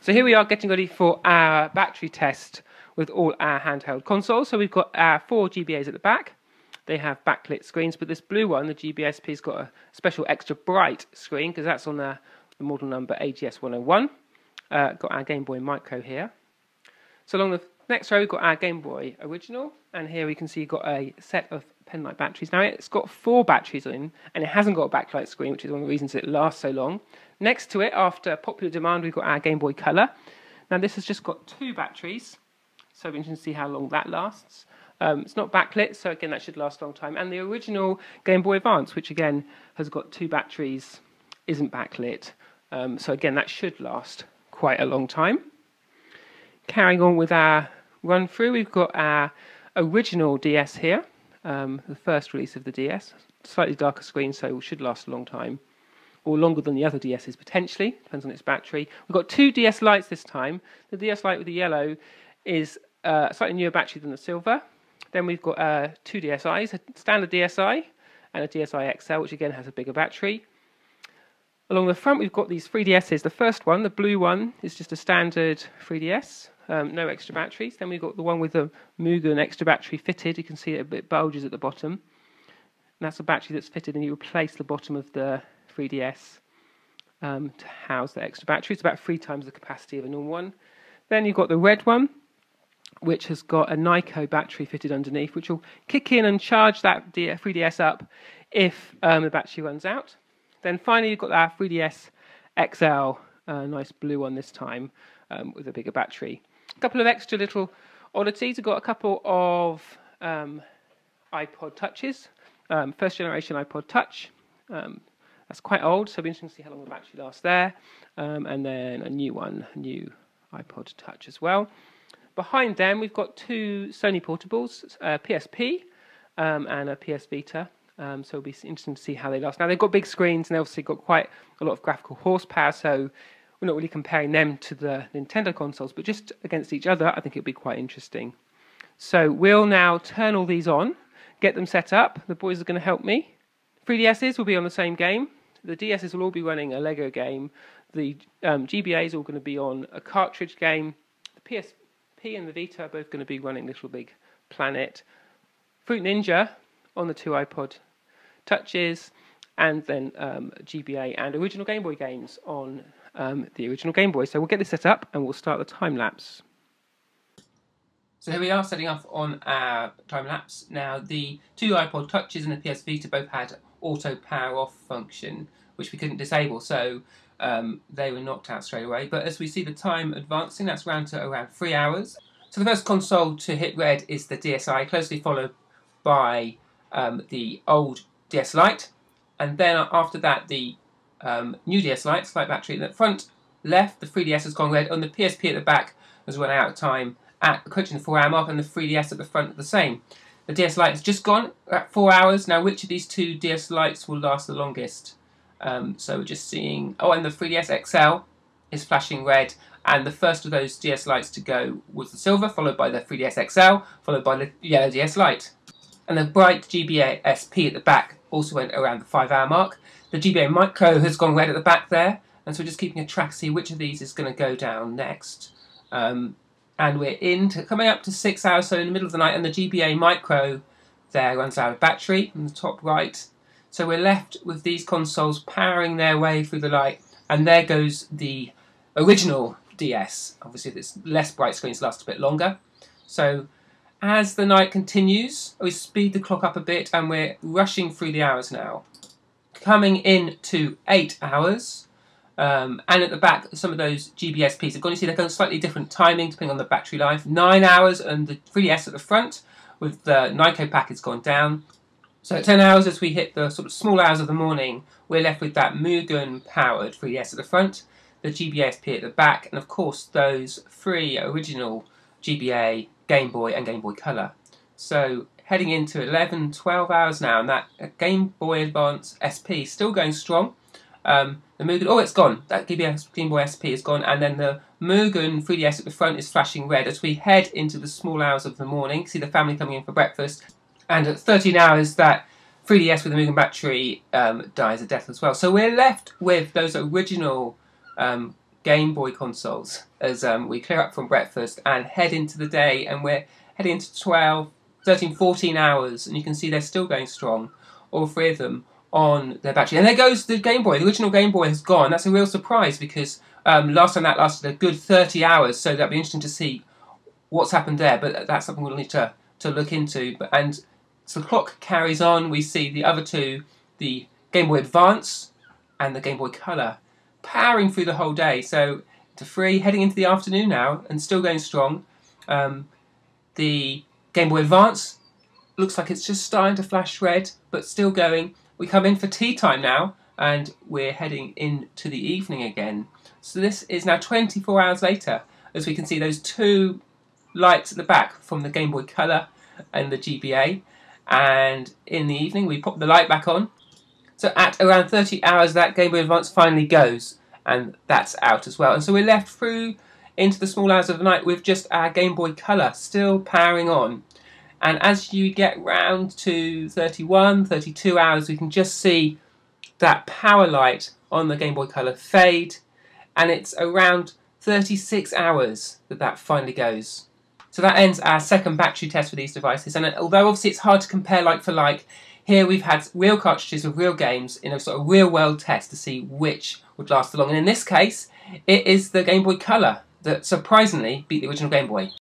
So here we are getting ready for our battery test with all our handheld consoles. So we've got our 4 GBAs at the back. They have backlit screens, but this blue one, the GBSP's got a special extra bright screen because that's on the model number AGS101. Got our Game Boy Micro here. So along the next row we've got our Game Boy Original, and here we can see you've got a set of pen-light batteries. Now it's got 4 batteries in, and it hasn't got a backlight screen, which is one of the reasons it lasts so long. Next to it, after popular demand, we've got our Game Boy Color. Now this has just got 2 batteries, so we can see how long that lasts. It's not backlit, so again that should last a long time. And the original Game Boy Advance, which again has got 2 batteries, isn't backlit. So again that should last quite a long time. Carrying on with our run through, we've got our original DS here, the first release of the DS. Slightly darker screen, so it should last a long time. Or longer than the other DSs potentially, depends on its battery. We've got 2 DS Lites this time. The DS Lite with the yellow is a slightly newer battery than the silver. Then we've got 2 DSIs, a standard DSI and a DSi XL, which again has a bigger battery. Along the front we've got these 3DSs. The first one, the blue one, is just a standard 3DS, no extra batteries. Then we've got the one with the Mugen extra battery fitted. You can see it a bit bulges at the bottom. And that's a battery that's fitted, and you replace the bottom of the 3DS to house the extra battery. It's about 3 times the capacity of a normal one. Then you've got the red one, which has got a Nyko battery fitted underneath, which will kick in and charge that 3DS up if the battery runs out. Then finally you've got our 3DS XL, nice blue one this time, with a bigger battery. A couple of extra little oddities. We've got a couple of iPod Touches. First generation iPod Touch. That's quite old, so it'll be interesting to see how long the battery lasts there. And then a new one, a new iPod Touch as well. Behind them, we've got 2 Sony portables, a PSP and a PS Vita. So it'll be interesting to see how they last. Now, they've got big screens, and they've obviously got quite a lot of graphical horsepower, so we're not really comparing them to the Nintendo consoles, but just against each other, I think it'll be quite interesting. So we'll now turn all these on, get them set up. The boys are going to help me. 3DSs will be on the same game. The DSs will all be running a Lego game. The GBAs are all going to be on a cartridge game. The PSP and the Vita are both going to be running Little Big Planet. Fruit Ninja on the 2 iPod Touches, and then GBA and original Game Boy games on the original Game Boy. So we'll get this set up and we'll start the time lapse. So here we are setting off on our time lapse. Now the 2 iPod Touches and the PS Vita both had auto power off function, which we couldn't disable, so they were knocked out straight away. But as we see the time advancing, that's around 3 hours. So the first console to hit red is the DSi, closely followed by the old DS Lite, and then after that the new DS Lite, slight battery. In the front left, the 3DS has gone red, and the PSP at the back has run out of time at approaching the 4-hour mark, and the 3DS at the front are the same. The DS Lite has just gone at 4 hours. Now, which of these 2 DS Lites will last the longest? So we're just seeing... Oh, and the 3DS XL is flashing red, and the first of those DS Lites to go was the silver, followed by the 3DS XL, followed by the yellow DS Lite. And the bright GBA SP at the back also went around the 5-hour mark. The GBA Micro has gone red at the back there, and so we're just keeping a track to see which of these is going to go down next. And we're coming up to 6 hours, so in the middle of the night, and the GBA Micro there runs out of battery in the top right. So we're left with these consoles powering their way through the light, and there goes the original DS. Obviously, this less bright screens last a bit longer. So as the night continues, we speed the clock up a bit, and we're rushing through the hours now. Coming in to 8 hours, and at the back, some of those GBSPs have gone. You see they're going slightly different timing depending on the battery life. 9 hours, and the 3DS at the front with the Nyko pack has gone down. So at 10 hours, as we hit the sort of small hours of the morning, we're left with that Mugen-powered 3DS at the front, the GBSP at the back, and of course those 3 original GBA, Game Boy and Game Boy Color. So heading into 11, 12 hours now, and that Game Boy Advance SP still going strong. The Mugen, oh, it's gone. That Game Boy SP is gone, and then the Mugen 3DS at the front is flashing red as we head into the small hours of the morning. See the family coming in for breakfast, and at 13 hours, that 3DS with the Mugen battery dies a death as well. So we're left with those original Game Boy consoles as we clear up from breakfast and head into the day, and we're heading into 12, 13, 14 hours, and you can see they're still going strong, all three of them on their battery. And there goes the Game Boy. The original Game Boy has gone. That's a real surprise because last time that lasted a good 30 hours, so that'd be interesting to see what's happened there, but that's something we'll need to look into. And so the clock carries on. We see the other two, the Game Boy Advance and the Game Boy Color, powering through the whole day. So to 3, heading into the afternoon now, and still going strong. The Game Boy Advance looks like it's just starting to flash red, but still going. We come in for tea time now, and we're heading into the evening again. So this is now 24 hours later, as we can see those two lights at the back from the Game Boy Color and the GBA. And in the evening, we pop the light back on. So at around 30 hours, that Game Boy Advance finally goes, and that's out as well. And so we're left through into the small hours of the night with just our Game Boy Color still powering on. And as you get round to 31, 32 hours, we can just see that power light on the Game Boy Color fade, and it's around 36 hours that finally goes. So that ends our second battery test for these devices, and although obviously it's hard to compare like for like, here we've had real cartridges with real games in a sort of real world test to see which would last the long, and in this case it is the Game Boy Color that surprisingly beat the original Game Boy.